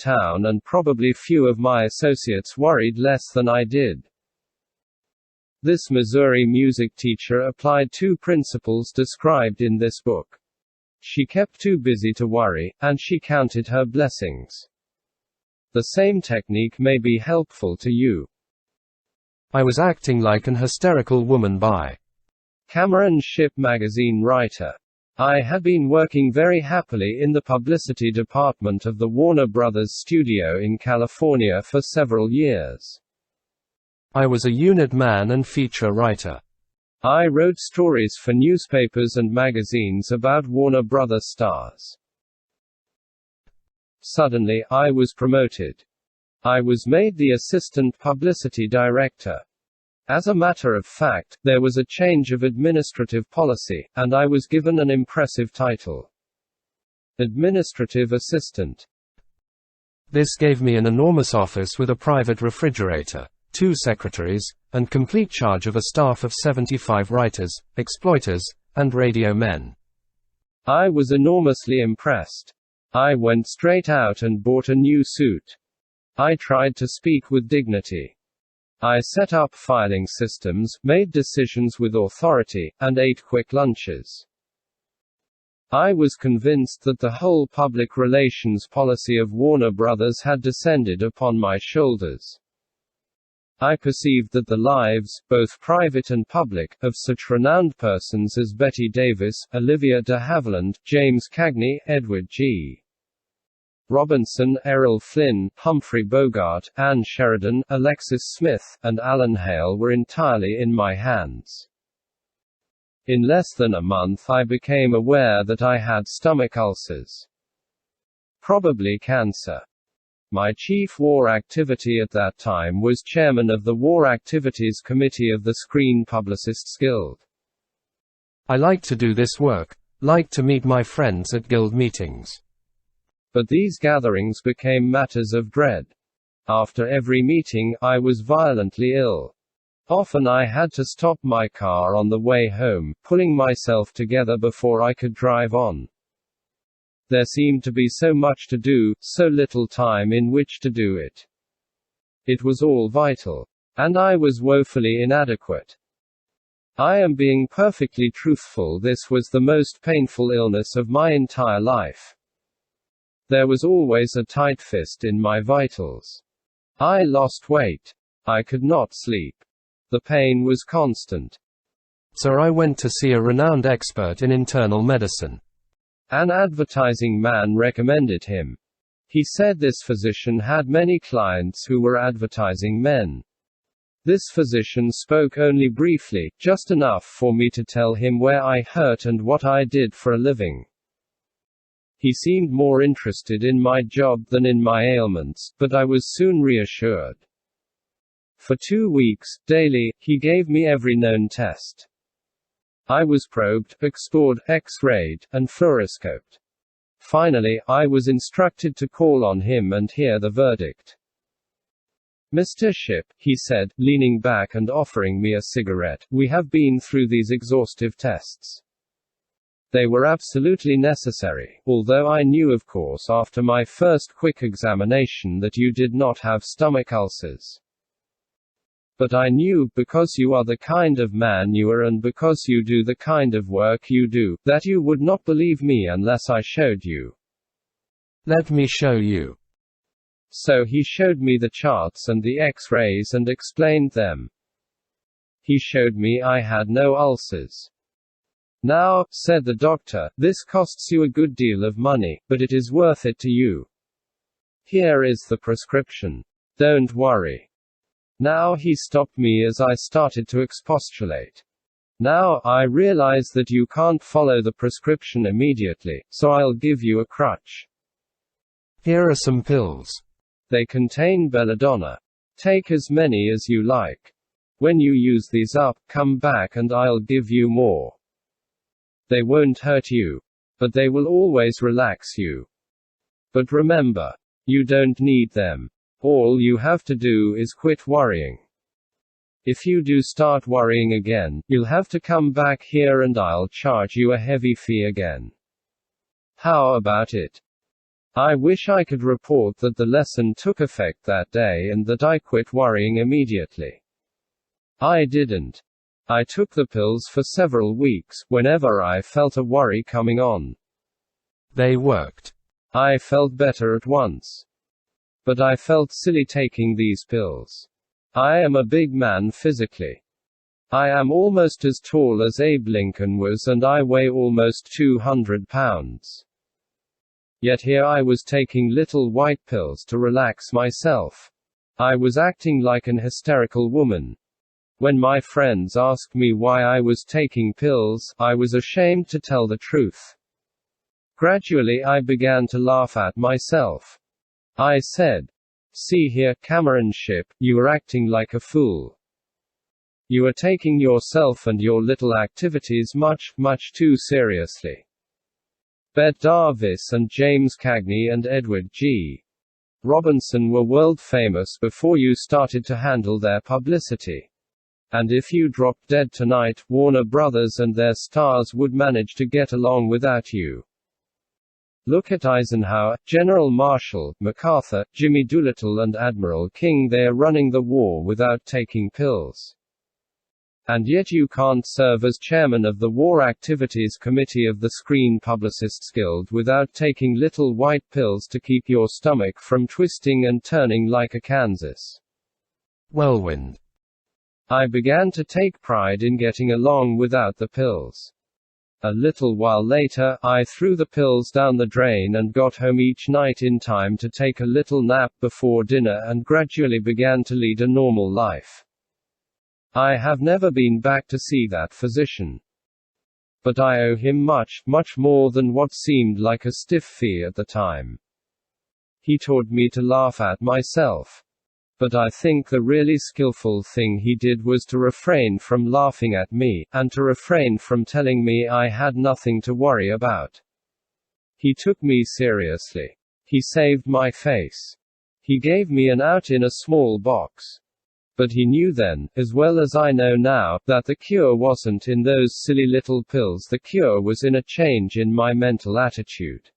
town, and probably few of my associates worried less than I did. This Missouri music teacher applied 2 principles described in this book. She kept too busy to worry, and she counted her blessings. The same technique may be helpful to you. I was acting like an hysterical woman by Cameron Shipp magazine writer. I had been working very happily in the publicity department of the Warner Brothers studio in California for several years. I was a unit man and feature writer. I wrote stories for newspapers and magazines about Warner Brothers stars. Suddenly, I was promoted. I was made the assistant publicity director. As a matter of fact, there was a change of administrative policy, and I was given an impressive title. Administrative assistant. This gave me an enormous office with a private refrigerator, 2 secretaries, and complete charge of a staff of 75 writers, exploiters, and radio men. I was enormously impressed. I went straight out and bought a new suit. I tried to speak with dignity. I set up filing systems, made decisions with authority, and ate quick lunches. I was convinced that the whole public relations policy of Warner Brothers had descended upon my shoulders. I perceived that the lives, both private and public, of such renowned persons as Betty Davis, Olivia de Havilland, James Cagney, Edward G. Robinson, Errol Flynn, Humphrey Bogart, Anne Sheridan, Alexis Smith, and Alan Hale were entirely in my hands. In less than a month I became aware that I had stomach ulcers. Probably cancer. My chief war activity at that time was chairman of the War Activities Committee of the Screen Publicists Guild. I liked to do this work, liked to meet my friends at guild meetings. But these gatherings became matters of dread. After every meeting, I was violently ill. Often I had to stop my car on the way home, pulling myself together before I could drive on. There seemed to be so much to do, so little time in which to do it. It was all vital. And I was woefully inadequate. I am being perfectly truthful, this was the most painful illness of my entire life. There was always a tight fist in my vitals. I lost weight. I could not sleep. The pain was constant. So I went to see a renowned expert in internal medicine. An advertising man recommended him. He said this physician had many clients who were advertising men. This physician spoke only briefly, just enough for me to tell him where I hurt and what I did for a living. He seemed more interested in my job than in my ailments, but I was soon reassured. For 2 weeks, daily, he gave me every known test. I was probed, explored, X-rayed, and fluoroscoped. Finally, I was instructed to call on him and hear the verdict. "Mr. Shipp," he said, leaning back and offering me a cigarette, "we have been through these exhaustive tests. They were absolutely necessary, although I knew of course after my first quick examination that you did not have stomach ulcers. But I knew, because you are the kind of man you are and because you do the kind of work you do, that you would not believe me unless I showed you." "Let me show you." So he showed me the charts and the X-rays and explained them. He showed me I had no ulcers. "Now," said the doctor, "this costs you a good deal of money, but it is worth it to you. Here is the prescription. Don't worry." Now he stopped me as I started to expostulate. "Now, I realize that you can't follow the prescription immediately, so I'll give you a crutch. Here are some pills. They contain belladonna. Take as many as you like. When you use these up, come back and I'll give you more. They won't hurt you. But they will always relax you. But remember, you don't need them. All you have to do is quit worrying. If you do start worrying again, you'll have to come back here and I'll charge you a heavy fee again. How about it?" I wish I could report that the lesson took effect that day and that I quit worrying immediately. I didn't. I took the pills for several weeks, whenever I felt a worry coming on. They worked. I felt better at once. But I felt silly taking these pills. I am a big man physically. I am almost as tall as Abe Lincoln was and I weigh almost 200 pounds. Yet here I was taking little white pills to relax myself. I was acting like an hysterical woman. When my friends asked me why I was taking pills, I was ashamed to tell the truth. Gradually I began to laugh at myself. I said, "See here, Cameron Shipp, you are acting like a fool. You are taking yourself and your little activities much, much too seriously." Bette Davis and James Cagney and Edward G. Robinson were world famous before you started to handle their publicity. And if you dropped dead tonight, Warner Brothers and their stars would manage to get along without you. Look at Eisenhower, General Marshall, MacArthur, Jimmy Doolittle and Admiral King. They're running the war without taking pills. And yet you can't serve as chairman of the War Activities Committee of the Screen Publicists Guild without taking little white pills to keep your stomach from twisting and turning like a Kansas whirlwind. I began to take pride in getting along without the pills. A little while later, I threw the pills down the drain and got home each night in time to take a little nap before dinner and gradually began to lead a normal life. I have never been back to see that physician. But I owe him much, much more than what seemed like a stiff fee at the time. He taught me to laugh at myself. But I think the really skillful thing he did was to refrain from laughing at me, and to refrain from telling me I had nothing to worry about. He took me seriously. He saved my face. He gave me an out in a small box. But he knew then, as well as I know now, that the cure wasn't in those silly little pills. The cure was in a change in my mental attitude.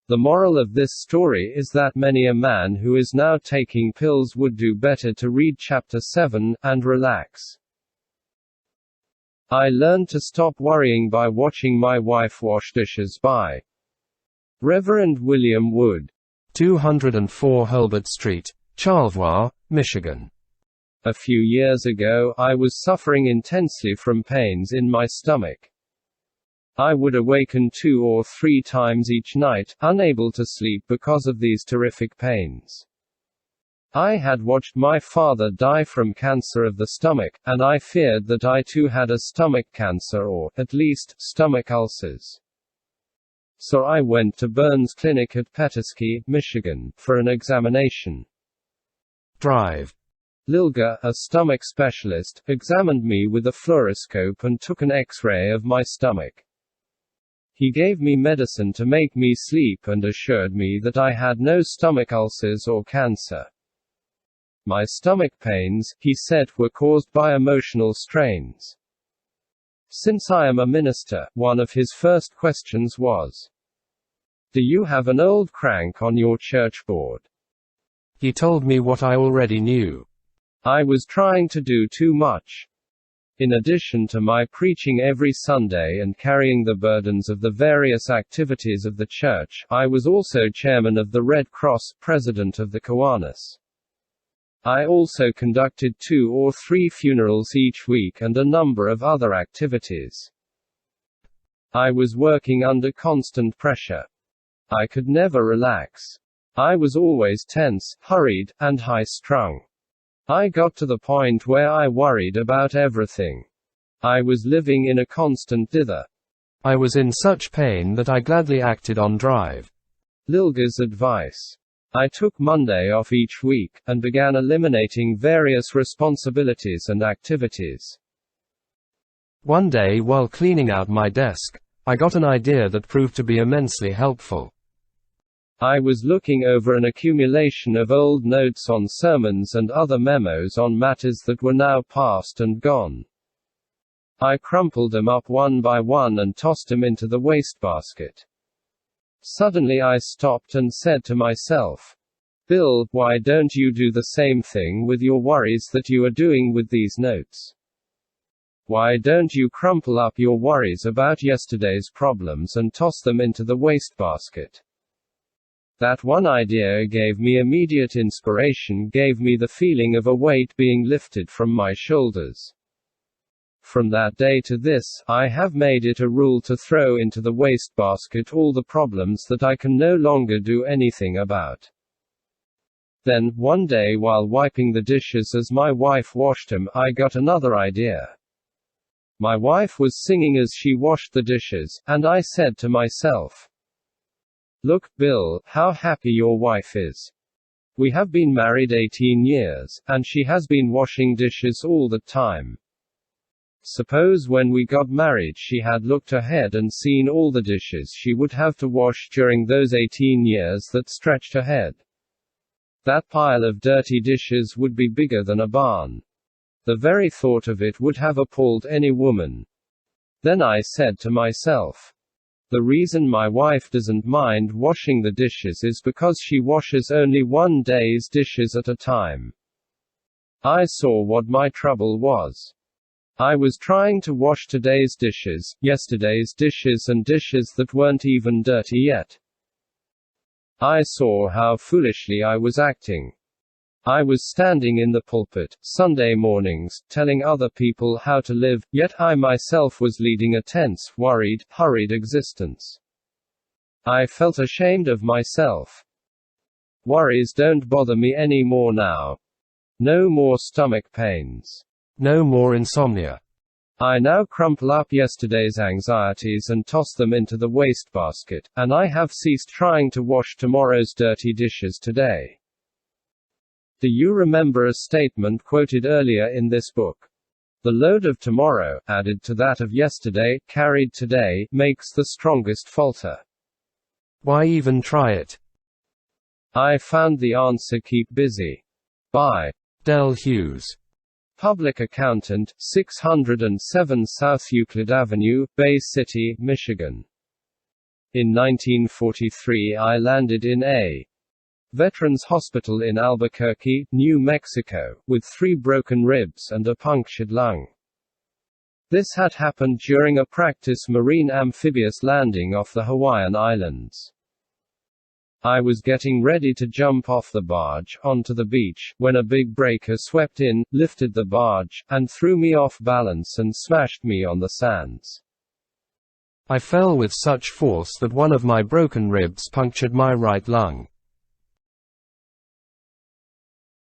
The moral of this story is that many a man who is now taking pills would do better to read Chapter 7, and relax. I learned to stop worrying by watching my wife wash dishes by Reverend William Wood. 204 Hulbert Street, Charlevoix, Michigan. A few years ago, I was suffering intensely from pains in my stomach. I would awaken 2 or 3 times each night, unable to sleep because of these terrific pains. I had watched my father die from cancer of the stomach, and I feared that I too had a stomach cancer or, at least, stomach ulcers. So I went to Burns Clinic at Petoskey, Michigan, for an examination. Drive. Lilga, a stomach specialist, examined me with a fluoroscope and took an X-ray of my stomach. He gave me medicine to make me sleep and assured me that I had no stomach ulcers or cancer. My stomach pains, he said, were caused by emotional strains. Since I am a minister, one of his first questions was, "Do you have an old crank on your church board?" He told me what I already knew. I was trying to do too much. In addition to my preaching every Sunday and carrying the burdens of the various activities of the church, I was also chairman of the Red Cross, president of the Kiwanis. I also conducted 2 or 3 funerals each week and a number of other activities. I was working under constant pressure. I could never relax. I was always tense, hurried, and high-strung. I got to the point where I worried about everything. I was living in a constant dither. I was in such pain that I gladly acted on drive. Lilga's advice. I took Monday off each week, and began eliminating various responsibilities and activities. One day while cleaning out my desk, I got an idea that proved to be immensely helpful. I was looking over an accumulation of old notes on sermons and other memos on matters that were now past and gone. I crumpled them up one by one and tossed them into the wastebasket. Suddenly I stopped and said to myself, Bill, why don't you do the same thing with your worries that you are doing with these notes? Why don't you crumple up your worries about yesterday's problems and toss them into the wastebasket? That one idea gave me immediate inspiration, gave me the feeling of a weight being lifted from my shoulders. From that day to this, I have made it a rule to throw into the wastebasket all the problems that I can no longer do anything about. Then, one day while wiping the dishes as my wife washed them, I got another idea. My wife was singing as she washed the dishes, and I said to myself, Look, Bill, how happy your wife is. We have been married 18 years, and she has been washing dishes all the time. Suppose when we got married she had looked ahead and seen all the dishes she would have to wash during those 18 years that stretched ahead. That pile of dirty dishes would be bigger than a barn. The very thought of it would have appalled any woman. Then I said to myself, the reason my wife doesn't mind washing the dishes is because she washes only one day's dishes at a time. I saw what my trouble was. I was trying to wash today's dishes, yesterday's dishes, and dishes that weren't even dirty yet. I saw how foolishly I was acting. I was standing in the pulpit, Sunday mornings, telling other people how to live, yet I myself was leading a tense, worried, hurried existence. I felt ashamed of myself. Worries don't bother me anymore now. No more stomach pains. No more insomnia. I now crumple up yesterday's anxieties and toss them into the wastebasket, and I have ceased trying to wash tomorrow's dirty dishes today. Do you remember a statement quoted earlier in this book? The load of tomorrow, added to that of yesterday, carried today, makes the strongest falter. Why even try it? I found the answer. Keep busy. By Del Hughes. Public Accountant, 607 South Euclid Avenue, Bay City, Michigan. In 1943 I landed in a Veterans Hospital in Albuquerque, New Mexico, with 3 broken ribs and a punctured lung. This had happened during a practice marine amphibious landing off the Hawaiian Islands. I was getting ready to jump off the barge, onto the beach, when a big breaker swept in, lifted the barge, and threw me off balance and smashed me on the sands. I fell with such force that one of my broken ribs punctured my right lung.